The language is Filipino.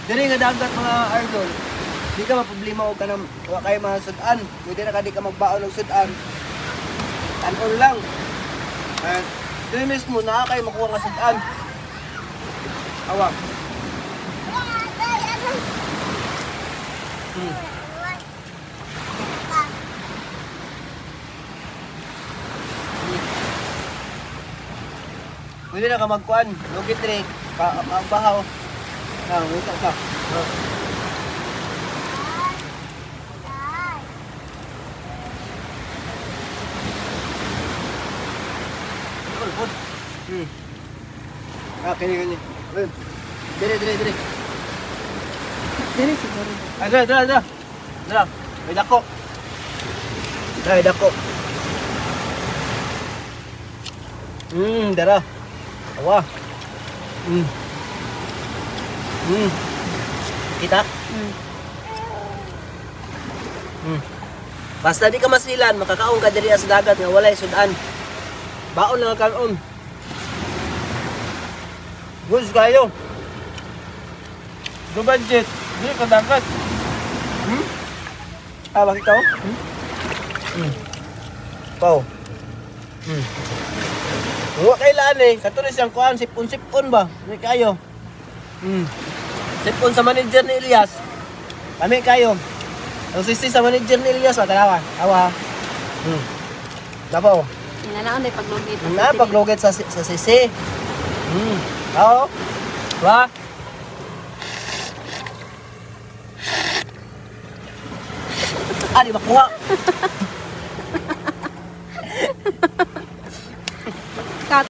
Diri nga dagat mga idol. Di ka maproblema o ka na wa kay mga sudan. Pwede na ka di ka magbaon ng sudan. Tanon lang. At diri mismo na kay makuha nga sudan. Awa. Pwede na ka magkuhan. Lugit rin. Magbahaw. Wait ka. Kini. Dire. Dili siguro. Dra. May dako. Dako. Dara. Awa. Kita? Basta di ka masilan, makakaon ka diri sa dagat nga walay sudan. Baon lang ang kanon. Goods kayo. Do budget. Di ka dagat. Bakit ikaw? Pau. Huwag kailan eh. Katuloy siyang kuhaan, sipon ba? Hindi kayo. Sipon sa manager ni Elias. Kami kayo. Ang sisi sa manager ni Elias, matalawa. Awa. Dapaw. Inanaon day paglugit. Paglugit sa sisi. Oo. Ba? Di makuha.